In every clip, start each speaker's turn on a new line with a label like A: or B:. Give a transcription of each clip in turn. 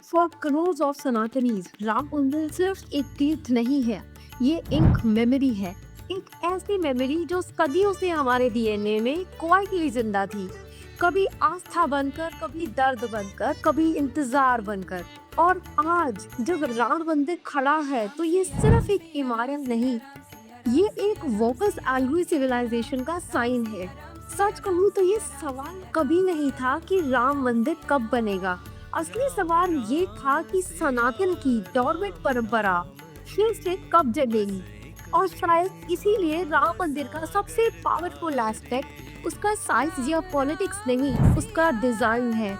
A: For crores of सनातनीज Ram मंदिर सिर्फ एक तीर्थ नहीं है, ये एक मेमोरी है। एक ऐसी मेमोरी जो सदियों से हमारे डीएनए में क्वाइटली जिंदा थी, कभी आस्था बनकर, कभी दर्द बनकर, कभी इंतजार बनकर। और आज जब राम मंदिर खड़ा है तो ये सिर्फ एक इमारत नहीं, ये एक वापस आई हुई सिविलाइजेशन का साइन है। सच कहूँ तो ये सवाल कभी नहीं था कि राम मंदिर कब बनेगा। असली सवाल ये था कि सनातन की डॉर्मेंट परंपरा फिर से कब जगेगी। और शायद इसीलिए राम मंदिर का सबसे पावरफुल एस्पेक्ट उसका साइज या पॉलिटिक्स नहीं, उसका डिजाइन है।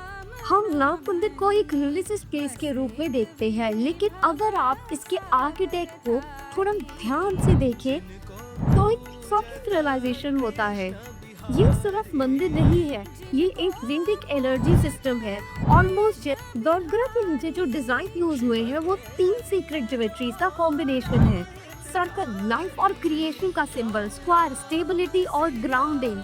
A: हम राम मंदिर को एक रिलीजियस स्पेस के रूप में देखते हैं, लेकिन अगर आप इसके आर्किटेक्ट को थोड़ा ध्यान से देखें तो एक सॉफ्ट रियलाइजेशन होता है। ये सिर्फ मंदिर नहीं है, ये एक वैदिक एनर्जी सिस्टम है। ऑलमोस्ट गर्भगृह के नीचे जो डिजाइन यूज हुए हैं वो 3 सीक्रेट ज्योमेट्रीज का कॉम्बिनेशन है। सर्कल लाइफ और क्रिएशन का सिंबल, स्क्वायर स्टेबिलिटी और ग्राउंडिंग,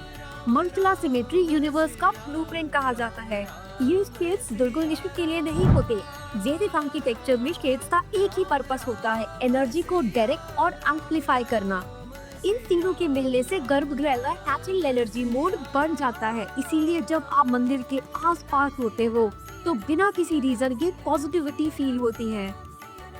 A: मल्टीपल सिमेट्री यूनिवर्स का ब्लूप्रिंट कहा जाता है। ये शेड्स डेकोरेशन के लिए नहीं होते। वैदिक आर्किटेक्चर में शेड्स का एक ही पर्पस होता है, एनर्जी को डायरेक्ट और एम्पलीफाई करना। इन तीनों के मिलने से गर्भगृह का नेचुरल एनर्जी मोड बन जाता है। इसीलिए जब आप मंदिर के आसपास होते हो तो बिना किसी रीजन के पॉजिटिविटी फील होती है।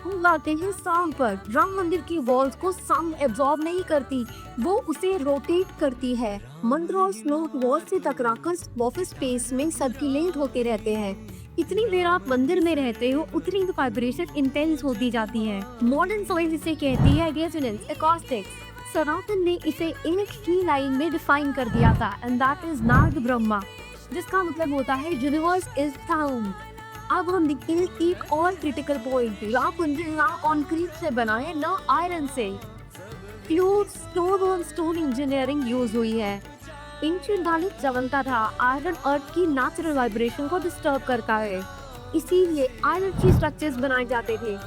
A: हम आते हैं साउंड पर। राम मंदिर की वॉल्स को साउंड एब्जॉर्ब नहीं करती, वो उसे रोटेट करती है। मंदिर और स्लोप वॉल से टकराकर ऑफिस स्पेस में सर्कुलेट होते रहते हैं। इतनी देर आप मंदिर में रहते हो उतनी वाइब्रेशन इंटेंस होती जाती है। मॉडर्न साइंस इसे कहती है रेजोनेंस एकॉस्टिक्स। सनातन ने इसे एक ही लाइन में डिफाइन कर दिया था, एंड दैट इज नाद ब्रह्मा, जिसका मतलब होता है यूनिवर्स इज साउंड। अब हम देखते हैं एक और क्रिटिकल पॉइंट। राम मंदिर ना कंक्रीट से बना है ना आयरन से, pure stone on stone engineering use हुई है। एंशिएंट भारत जानता था आयरन अर्थ की नेचुरल वाइब्रेशन को डिस्टर्ब करता है, इसीलिए आयरन की स्ट्रक्चर्स बनाए जाते थे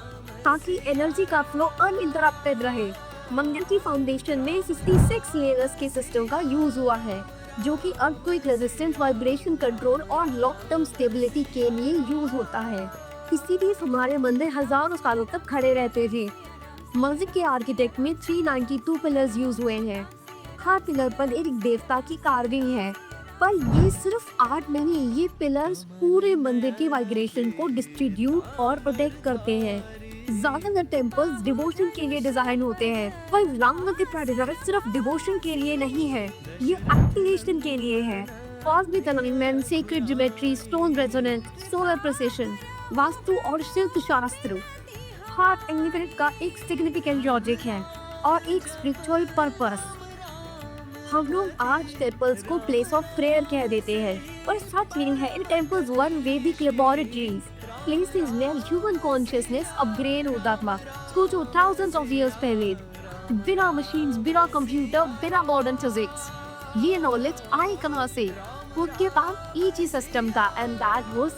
A: ताकि एनर्जी का फ्लो अनइंटरप्टेड रहे। मंदिर की फाउंडेशन में 66 लेयर्स के सिस्टम का यूज हुआ है, जो कि अर्थक्वेक रेजिस्टेंस, वाइब्रेशन कंट्रोल और लॉन्ग टर्म स्टेबिलिटी के लिए यूज होता है। इसीलिए हमारे मंदिर हजारों सालों तक खड़े रहते थे। मस्जिद के आर्किटेक्ट में 392 पिलर्स यूज हुए हैं। हर पिलर पर एक देवता की कार्विंग है। पर ये सिर्फ आर्ट नहीं, ये पिलर्स पूरे मंदिर की वाइब्रेशन को डिस्ट्रीब्यूट और प्रोटेक्ट करते हैं। ज्यादातर टेम्पल्स डिवोशन के लिए डिजाइन होते हैं, पर राम मंदिर का सिर्फ डिवोशन के लिए नहीं है, ये एक्टिवेशन के लिए है। Cosmic alignment, secret geometry, stone resonance, solar precision, vastu और शिल्प शास्त्र, हर एलिमेंट का एक सिग्निफिकेंट लॉजिक है और एक स्पिरिचुअल पर्पस। हम लोग आज टेम्पल्स को प्लेस ऑफ प्रेयर कह देते हैं, पर सच नहीं है। इन टेम्पल्स वन वैदिक laboratories, places where human consciousness upgrade होता था सोचो thousands of years पहले, बिना मशीन्स, बिना कंप्यूटर, बिना मॉडर्न फिजिक्स। ये नॉलेज आए कहाँ से? उनके पास एक ही सिस्टम था, एंड दैट वाज